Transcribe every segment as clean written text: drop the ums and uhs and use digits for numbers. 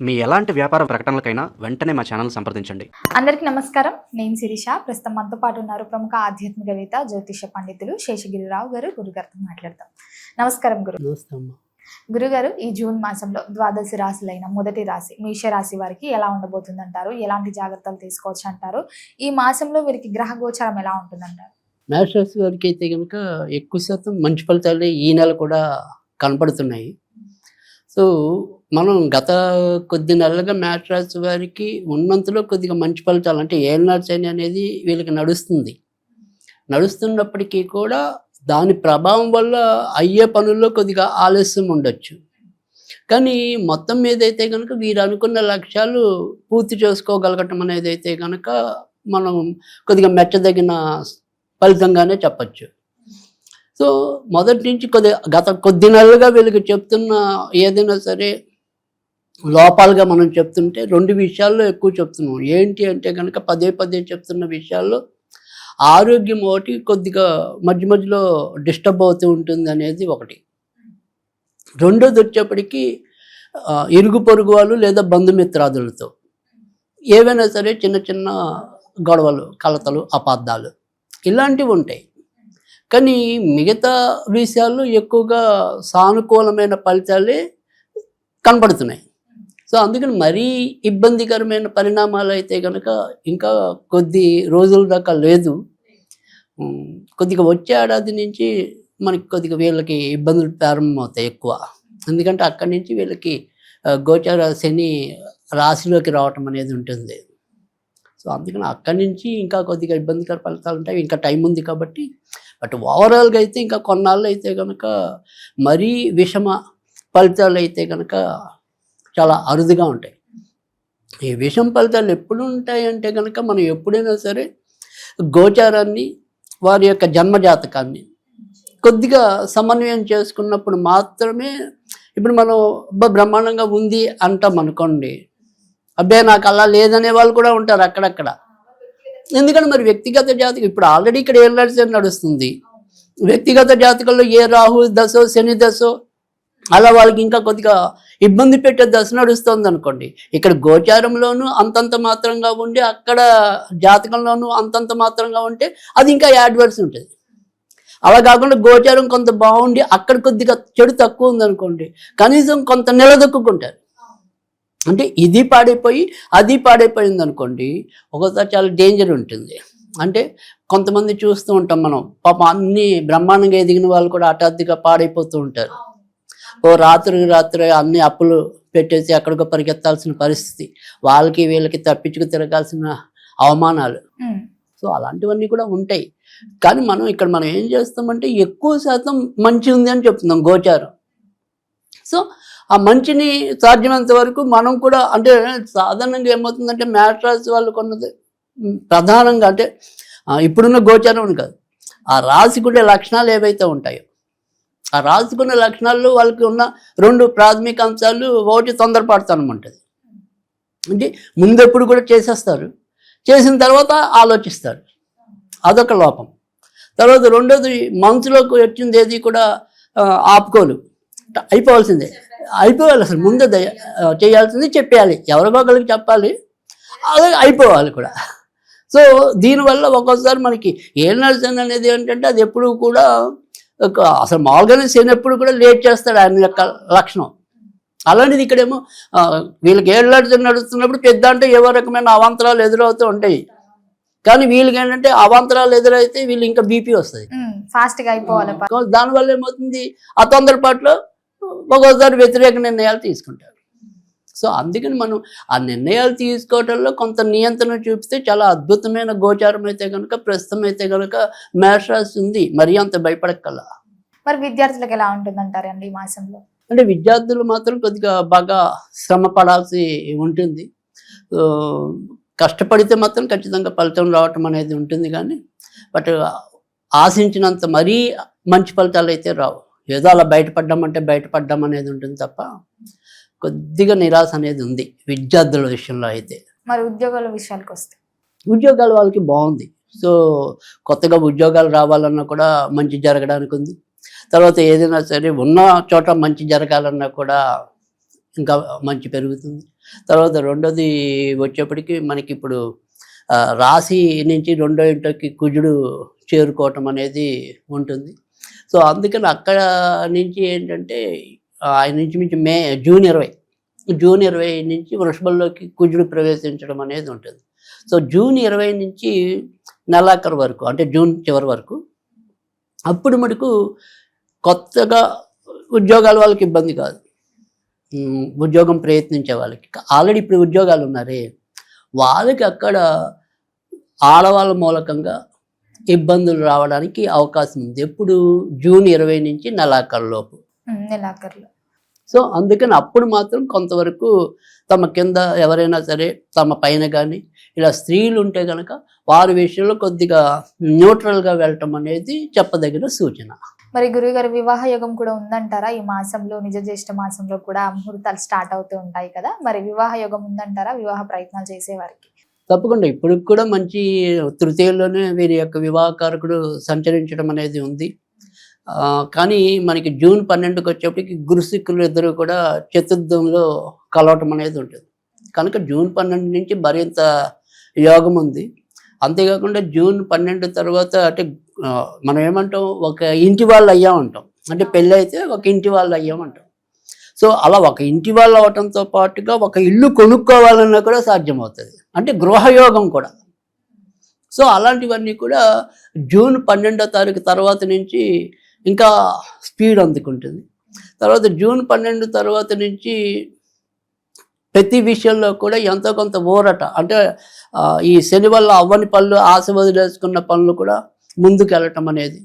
మీ ఎలాంటి వ్యాపార ప్రకటనలకైనా వెంటనే మా ఛానల్ సంప్రదించండి. అందరికీ నమస్కారం. నేను శిరీష. ప్రస్తుతం మనతో పాటు ఉన్నారు ప్రముఖ ఆధ్యాత్మికవేత్త జ్యోతిష పండితులు శేషగిరిరావు గారు. గురుగారితో మాట్లాడతాం. నమస్కారం గురు. గురుగారు, ఈ జూన్ మాసంలో ద్వాదశి రాశులైన మొదటి రాశి మేషరాశి వారికి ఎలా ఉండబోతుంది అంటారు? ఎలాంటి జాగ్రత్తలు తీసుకోవచ్చు అంటారు? ఈ మాసంలో వీరికి గ్రహ గోచారం ఎలా ఉంటుందంటారు? మేషరాశి వారికి అయితే కనుక ఎక్కువ శాతం మంచి ఫలితాలే ఈ నెల కూడా కనపడుతున్నాయి. సో మనం గత కొద్ది నెలలుగా మేషరాశి వారికి ఉన్నంతలో కొద్దిగా మంచి ఫలితాలు అంటే ఏళ్ళనాడు శని అనేది వీళ్ళకి నడుస్తున్నప్పటికీ కూడా దాని ప్రభావం వల్ల అయ్యే పనుల్లో కొద్దిగా ఆలస్యం ఉండొచ్చు. కానీ మొత్తం మీద అయితే కనుక వీరు అనుకున్న లక్ష్యాలు పూర్తి చేసుకోగలగటం అనేది అయితే కనుక మనం కొద్దిగా మెచ్చదగిన ఫలితంగానే చెప్పచ్చు. సో మొదటి నుంచి గత కొద్ది నెలలుగా వీళ్ళకి చెప్తున్న ఏదైనా సరే లోపాలుగా మనం చెప్తుంటే రెండు విషయాల్లో ఎక్కువ చెప్తున్నాం. ఏంటి అంటే కనుక పదే చెప్తున్న విషయాల్లో ఆరోగ్యం ఒకటి కొద్దిగా మధ్యలో డిస్టర్బ్ అవుతూ ఉంటుంది అనేది ఒకటి. రెండోది వచ్చేప్పటికీ ఇరుగు పొరుగు వాళ్ళు లేదా బంధుమిత్రాదులతో ఏవైనా సరే చిన్న గొడవలు, కలతలు, అపార్థాలు ఇలాంటివి ఉంటాయి. కానీ మిగతా విషయాల్లో ఎక్కువగా సానుకూలమైన ఫలితాలే కనపడుతున్నాయి. సో అందుకని మరీ ఇబ్బందికరమైన పరిణామాలు అయితే కనుక ఇంకా కొద్ది రోజుల దాకా లేదు. కొద్దిగా వచ్చే ఏడాది నుంచి మనకి కొద్దిగా వీళ్ళకి ఇబ్బందులు ప్రారంభమవుతాయి ఎక్కువ. ఎందుకంటే అక్కడి నుంచి వీళ్ళకి గోచార శని రాశిలోకి రావటం అనేది ఉంటుంది. సో అందుకని అక్కడి నుంచి ఇంకా కొద్దిగా ఇబ్బందికర ఫలితాలు ఉంటాయి. ఇంకా టైం ఉంది కాబట్టి. బట్ ఓవరాల్గా అయితే ఇంకా కొన్నాళ్ళు అయితే కనుక మరీ విషమ ఫలితాలు అయితే కనుక చాలా అరుదుగా ఉంటాయి. ఈ విషమ ఫలితాలు ఎప్పుడు ఉంటాయి అంటే కనుక మనం ఎప్పుడైనా సరే గోచారాన్ని వారి యొక్క జన్మజాతకాన్ని కొద్దిగా సమన్వయం చేసుకున్నప్పుడు మాత్రమే. ఇప్పుడు మనం బ్రహ్మాండంగా ఉంది అంటాం అనుకోండి, అబ్బే నాకు అలా లేదనే వాళ్ళు కూడా ఉంటారు అక్కడక్కడ. ఎందుకంటే మరి వ్యక్తిగత జాతకం ఇప్పుడు ఆల్రెడీ ఇక్కడ ఏళ్ళ నడుస్తుంది. వ్యక్తిగత జాతకంలో ఏ రాహు దశో శని దశో అలా వాళ్ళకి ఇంకా కొద్దిగా ఇబ్బంది పెట్టే దశ నడుస్తుంది అనుకోండి. ఇక్కడ గోచారంలోనూ అంతంత మాత్రంగా ఉండి అక్కడ జాతకంలోనూ అంతంత మాత్రంగా ఉంటే అది ఇంకా యాడ్వర్స్ ఉంటుంది. అలా కాకుండా గోచారం కొంత బాగుండి అక్కడ కొద్దిగా చెడు తక్కువ ఉందనుకోండి, కనీసం కొంత నిలదొక్కుంటారు. అంటే ఇది పాడైపోయి అది పాడైపోయింది అనుకోండి, ఒకసారి చాలా డేంజర్ ఉంటుంది. అంటే కొంతమంది చూస్తూ ఉంటాం మనం, పాప అన్ని బ్రహ్మాండంగా ఎదిగిన వాళ్ళు కూడా హఠాత్తుగా పాడైపోతూ ఉంటారు. ఓ రాత్రి అన్ని అప్పులు పెట్టేసి ఎక్కడికో పరిగెత్తాల్సిన పరిస్థితి, వాళ్ళకి వీళ్ళకి తప్పించుకు తిరగాల్సిన అవమానాలు. సో అలాంటివన్నీ కూడా ఉంటాయి. కానీ మనం ఏం చేస్తామంటే ఎక్కువ శాతం మంచి ఉంది అని చెప్తున్నాం గోచారం. సో ఆ మంచిని సాధ్యమైనంత వరకు మనం కూడా అంటే సాధారణంగా ఏమవుతుందంటే మేషరాశి వాళ్ళు కొన్నది ప్రధానంగా అంటే ఇప్పుడున్న గోచారం కాదు, ఆ రాశికునే లక్షణాలు ఏవైతే ఉంటాయో ఆ రాశికున్న లక్షణాల్లో వాళ్ళకి ఉన్న రెండు ప్రాథమిక అంశాలు. ఒకటి తొందరపడతానం ఉంటుంది. అంటే ముందెప్పుడు కూడా చేసేస్తారు, చేసిన తర్వాత ఆలోచిస్తారు, అదొక లోపం. తర్వాత రెండోది మనసులోకి వచ్చింది ఏది కూడా ఆపుకోలు, అయిపోవాలి అసలు ముందు చేయాల్సింది చెప్పేయాలి, ఎవరికొకరికి చెప్పాలి, అదే అయిపోవాలి కూడా. సో దీనివల్ల ఒక్కోసారి మనకి ఏళ్ళనాడు శని అనేది ఏంటంటే అది ఎప్పుడు కూడా అసలు మామూలుగానే శని ఎప్పుడు కూడా లేట్ చేస్తాడు ఆయన యొక్క లక్షణం. అలాంటిది ఇక్కడేమో వీళ్ళకి ఏళ్ళనాడు శని నడుస్తున్నప్పుడు పెద్ద అంటే ఏవో రకమైన అవాంతరాలు ఎదురవుతూ ఉంటాయి. కానీ వీళ్ళకి ఏంటంటే అవాంతరాలు ఎదురైతే వీళ్ళు ఇంకా బీపీ వస్తుంది, ఫాస్ట్గా అయిపోవాలి. దానివల్ల ఏమవుతుంది, ఆ తొందరపాటులో ఒక్కోసారి వ్యతిరేక నిర్ణయాలు తీసుకుంటారు. సో అందుకని మనం ఆ నిర్ణయాలు తీసుకోవడంలో కొంత నియంత్రణ చూపిస్తే చాలా అద్భుతమైన గోచారం అయితే కనుక ప్రస్తుతం అయితే కనుక మేషరాశి ఉంది. మరీ అంత భయపడక్కల. మరి విద్యార్థులకు ఎలా ఉంటుందంటారండి ఈ మాసంలో? అంటే విద్యార్థులు మాత్రం కొద్దిగా బాగా శ్రమ పడాల్సి ఉంటుంది. కష్టపడితే మాత్రం ఖచ్చితంగా ఫలితం రావటం అనేది ఉంటుంది. కానీ బట్ ఆశించినంత మరీ మంచి ఫలితాలు అయితే రావు. ఏదో అలా బయటపడ్డాం అనేది ఉంటుంది తప్ప కొద్దిగా నిరాశ అనేది ఉంది విద్యార్థుల విషయంలో అయితే. మరి ఉద్యోగాల విషయానికి వస్తే ఉద్యోగాలు వాళ్ళకి బాగుంది. సో కొత్తగా ఉద్యోగాలు రావాలన్నా కూడా మంచి జరగడానికి ఉంది. తర్వాత ఏదైనా సరే ఉన్న చోట మంచి జరగాలన్నా కూడా ఇంకా మంచి పెరుగుతుంది. తర్వాత రెండోది వచ్చేప్పటికి మనకి ఇప్పుడు రాశి నుంచి రెండో ఇంటికి కుజుడు చేరుకోవటం అనేది ఉంటుంది. సో అందుకని అక్కడ నుంచి ఏంటంటే ఆయన నుంచి మించి జూన్ 20 నుంచి వృషభంలోకి కుజుడు ప్రవేశించడం అనేది ఉంటుంది. సో జూన్ 20 నుంచి నెలాఖరు వరకు, అంటే జూన్ చివరి వరకు, అప్పుడు మటుకు కొత్తగా ఉద్యోగాల వాళ్ళకి ఇబ్బంది కాదు. ఉద్యోగం ప్రయత్నించే వాళ్ళకి ఆల్రెడీ ఇప్పుడు ఉద్యోగాలు ఉన్నారే వాళ్ళకి అక్కడ ఆడవాళ్ళ మూలకంగా ఇబ్బందులు రావడానికి అవకాశం ఉంది. ఎప్పుడు జూన్ 20 నుంచి నెలాఖరులోపు. సో అందుకని అప్పుడు మాత్రం కొంతవరకు తమ కింద ఎవరైనా సరే తమ పైన కానీ ఇలా స్త్రీలు ఉంటే కనుక వారి విషయంలో కొద్దిగా న్యూట్రల్గా వెళ్ళటం అనేది చెప్పదగిన సూచన. మరి గురుగారు వివాహ యోగం కూడా ఉందంటారా ఈ మాసంలో? నిజ జ్యేష్ఠ మాసంలో కూడా ముహూర్తాలు స్టార్ట్ అవుతూ ఉంటాయి కదా, మరి వివాహ యోగం ఉందంటారా వివాహ ప్రయత్నాలు చేసేవారికి? తప్పకుండా ఇప్పుడు కూడా మంచి తృతీయంలోనే వీరి యొక్క వివాహకారకుడు సంచరించడం అనేది ఉంది. కానీ మనకి జూన్ 12కి వచ్చేప్పటికి గురుశుక్రులు ఇద్దరు కూడా చతుర్థంలో కలవటం అనేది ఉంటుంది. కనుక జూన్ 12 నుంచి మరింత యోగం ఉంది. అంతేకాకుండా జూన్ 12 తర్వాత అంటే మనం ఏమంటాం, ఒక ఇంటి వాళ్ళు అయ్యామంటాం. అంటే పెళ్ళి అయితే ఒక ఇంటి వాళ్ళు అయ్యామంటాం. సో అలా ఒక ఇంటి వాళ్ళు అవటంతో పాటుగా ఒక ఇల్లు కొనుక్కోవాలన్నా కూడా సాధ్యమవుతుంది, అంటే గృహయోగం కూడా. సో అలాంటివన్నీ కూడా జూన్ 12వ తారీఖు తర్వాత నుంచి ఇంకా స్పీడ్ అందుకుంటుంది. తర్వాత జూన్ 12 తర్వాత నుంచి ప్రతి విషయంలో కూడా ఎంతో కొంత ఊరట, అంటే ఈ శని వల్ల అవ్వని పనులు, ఆశ వదిలేసుకున్న పనులు కూడా ముందుకు వెళ్ళటం అనేది.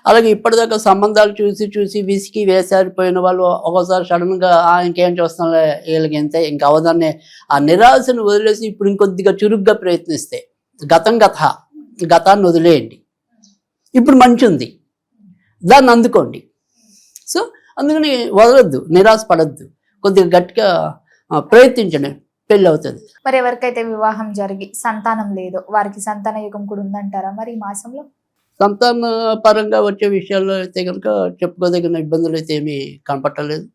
అలాగే ఇప్పటిదాకా సంబంధాలు చూసి విసికి వేసారిపోయిన వాళ్ళు ఒకసారి సడన్గా ఇంకేం చూస్తాంలే వీళ్ళకి ఎంతే ఇంకా అవదాన్ని ఆ నిరాశను వదిలేసి ఇప్పుడు ఇంకొద్దిగా చురుగ్గా ప్రయత్నిస్తే గతాన్ని వదిలేయండి, ఇప్పుడు మంచి ఉంది దాన్ని అందుకోండి. సో అందుకని వదలొద్దు, నిరాశ పడద్దు, కొద్దిగా గట్టిగా ప్రయత్నించండి, పెళ్ళి అవుతుంది. మరి ఎవరికైతే వివాహం జరిగి సంతానం లేదో వారికి సంతాన యుగం కూడా ఉందంటారా మరి ఈ మాసంలో? సంతాన పరంగా వచ్చే విషయాల్లో అయితే కనుక చెప్పుకోదగిన ఇబ్బందులు అయితే ఏమీ కనపట్టలేదు.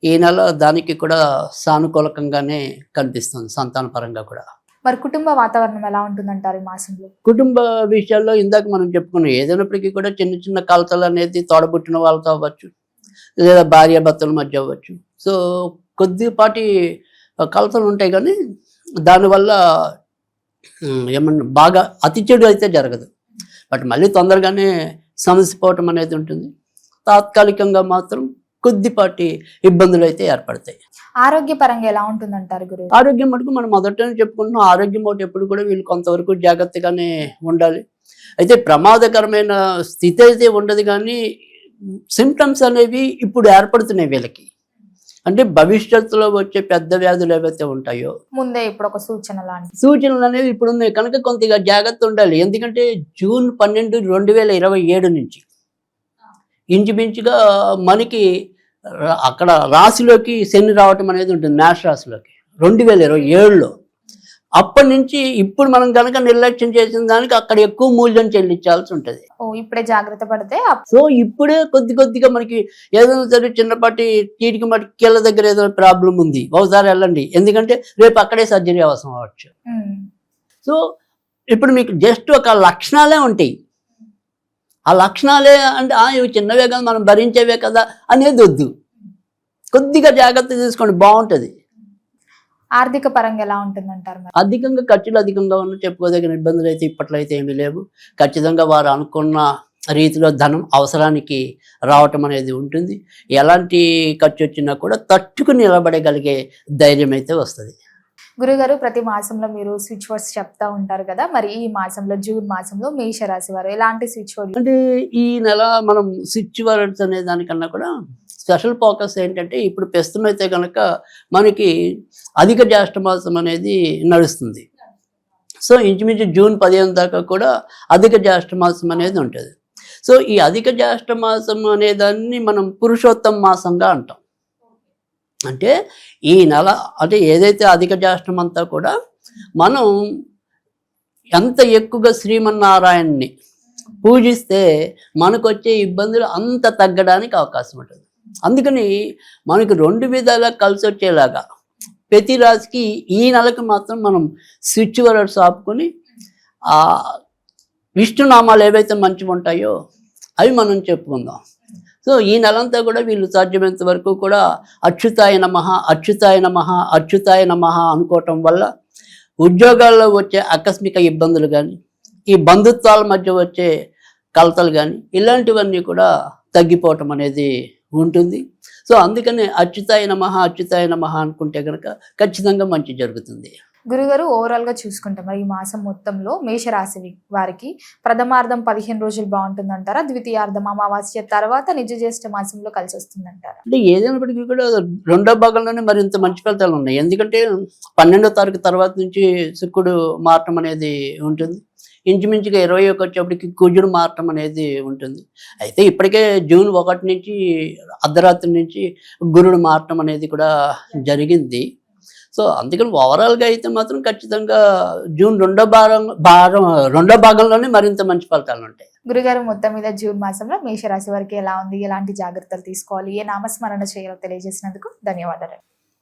ఈ నెల దానికి కూడా సానుకూలకంగానే కనిపిస్తుంది సంతాన పరంగా కూడా. మరి కుటుంబ వాతావరణం ఎలా ఉంటుందంటారు ఈ మాసంలో? కుటుంబ విషయాల్లో ఇందాక మనం చెప్పుకున్నాం, ఏదైనప్పటికీ కూడా చిన్న చిన్న కలతలు అనేది తోడబుట్టిన వాళ్ళతో అవ్వచ్చు, లేదా భార్యాభర్తల మధ్య అవ్వచ్చు. సో కొద్దిపాటి కలతలు ఉంటాయి, కానీ దానివల్ల ఏమన్నా బాగా అతి చెడు అయితే జరగదు. బట్ మళ్ళీ తొందరగానే సమసిపోవటం అనేది ఉంటుంది. తాత్కాలికంగా మాత్రం కొద్దిపాటి ఇబ్బందులు అయితే ఏర్పడతాయి. ఆరోగ్యపరంగా ఎలా ఉంటుందంటారు గురువు? ఆరోగ్యం మటుకు మనం మొదటనే చెప్పుకుంటున్నాం, ఆరోగ్యం ఒకటి ఎప్పుడు కూడా వీళ్ళు కొంతవరకు జాగ్రత్తగానే ఉండాలి. అయితే ప్రమాదకరమైన స్థితి అయితే ఉండదు, కానీ సిమ్టమ్స్ అనేవి ఇప్పుడు ఏర్పడుతున్నాయి వీళ్ళకి. అంటే భవిష్యత్తులో వచ్చే పెద్ద వ్యాధులు ఏవైతే ఉంటాయో ముందే ఇప్పుడు ఒక సూచనలు అనేవి ఇప్పుడు ఉన్నాయి. కనుక కొద్దిగా జాగ్రత్త ఉండాలి. ఎందుకంటే జూన్ 12, 2027 నుంచి ఇంచుమించుగా మనకి అక్కడ రాశిలోకి శని రావటం అనేది ఉంటుంది, మేష రాశిలోకి 2027లో. అప్పటి నుంచి ఇప్పుడు మనం కనుక నిర్లక్ష్యం చేసిన దానికి అక్కడ ఎక్కువ మూల్యం చెల్లించాల్సి ఉంటుంది. ఇప్పుడే జాగ్రత్త పడితే సో ఇప్పుడే కొద్దిగా మనకి ఏదైనా సరే చిన్నపాటి చీటికి మట్టి కీళ్ళ దగ్గర ఏదైనా ప్రాబ్లం ఉంది, ఒకసారి వెళ్ళండి, ఎందుకంటే రేపు అక్కడే సర్జరీ అవసరం అవ్వచ్చు. సో ఇప్పుడు మీకు జస్ట్ ఒక లక్షణాలే ఉంటాయి. ఆ లక్షణాలే అంటే ఇవి చిన్నవే కదా, మనం భరించేవే కదా అనేది వద్దు, కొద్దిగా జాగ్రత్త తీసుకోండి, బాగుంటుంది. ఆర్థిక పరంగా ఎలా ఉంటుందంటారు? అధికంగా ఖర్చులు అధికంగా ఉన్న చెప్పుకోదగిన ఇబ్బందులు అయితే ఇప్పట్లో అయితే ఏమీ లేవు. ఖచ్చితంగా వారు అనుకున్న రీతిలో ధనం అవసరానికి రావటం అనేది ఉంటుంది. ఎలాంటి ఖర్చు వచ్చినా కూడా తట్టుకుని నిలబడగలిగే ధైర్యం అయితే వస్తుంది. గురుగారు, ప్రతి మాసంలో మీరు స్విచ్ వర్డ్స్ చెప్తా ఉంటారు కదా, మరి ఈ మాసంలో జూన్ మాసంలో మేషరాశి వారు ఎలాంటి స్విచ్ వర్డ్? అంటే ఈ నెల మనం స్విచ్ వర్డ్స్ అనే దానికన్నా కూడా స్పెషల్ ఫోకస్ ఏంటంటే, ఇప్పుడు ప్రస్తుతం అయితే కనుక మనకి అధిక జ్యేష్ఠ మాసం అనేది నడుస్తుంది. సో ఇంచుమించు జూన్ 15 దాకా కూడా అధిక జ్యేష్ఠ మాసం అనేది ఉంటుంది. సో ఈ అధిక జ్యేష్ఠ మాసం అనే దాన్ని మనం పురుషోత్తమ మాసంగా అంటాం. అంటే ఈ నెల అంటే ఏదైతే అధిక జ్యేష్ఠం అంతా కూడా మనం ఎంత ఎక్కువగా శ్రీమన్నారాయణని పూజిస్తే మనకు వచ్చే ఇబ్బందులు అంత తగ్గడానికి అవకాశం ఉంటుంది. అందుకని మనకి 2 విధాలా కలిసి వచ్చేలాగా ప్రతి రాశికి ఈ నెలకు మాత్రం మనం స్విచ్ వర్డ్స్ ఆపుకొని ఆ విష్ణునామాలు ఏవైతే మంచివి ఉంటాయో అవి మనం చెప్పుకుందాం. సో ఈ నెలంతా కూడా వీళ్ళు సాధ్యమైనంత వరకు కూడా అచ్యుతాయ నమః అచ్యుతాయ నమః అచ్యుతాయ నమః అనుకోవటం వల్ల ఉద్యోగాల్లో వచ్చే ఆకస్మిక ఇబ్బందులు కానీ, ఈ బంధుత్వాల మధ్య వచ్చే కలతలు కానీ ఇలాంటివన్నీ కూడా తగ్గిపోవటం అనేది ఉంటుంది. సో అందుకని అచ్యుతాయ నమః అచ్యుతాయ నమః అనుకుంటే కనుక ఖచ్చితంగా మంచి జరుగుతుంది. గురుగారు ఓవరాల్ గా చూసుకుంటే మరి ఈ మాసం మొత్తంలో మేషరాశి వారికి ప్రథమార్థం 15 రోజులు బాగుంటుందంటారా, ద్వితీయార్థం అమావాస్య తర్వాత నిజ జ్యేష్ఠ మాసంలో కలిసి వస్తుందంటారా? అంటే ఏదైనప్పటికీ కూడా రెండో భాగంలోనే మరింత మంచి ఫలితాలు ఉన్నాయి. ఎందుకంటే 12వ తారీఖు తర్వాత నుంచి శుక్రుడు మారటం అనేది ఉంటుంది. ఇంచుమించుగా 21 వచ్చేప్పటికి కుజుడు మారటం అనేది ఉంటుంది. అయితే ఇప్పటికే జూన్ 1 నుంచి అర్ధరాత్రి నుంచి గురుడు మారటం అనేది కూడా జరిగింది. సో అందుకని ఓవరాల్గా అయితే మాత్రం ఖచ్చితంగా జూన్ రెండో భాగంలోనే మరింత మంచి ఫలితాలు ఉంటాయి. గురుగారు మొత్తం మీద జూన్ మాసంలో మేషరాశి వారికి ఎలా ఉంది, ఎలాంటి జాగ్రత్తలు తీసుకోవాలి, ఏ నామస్మరణ చేయాలో తెలియజేసినందుకు ధన్యవాదాలు.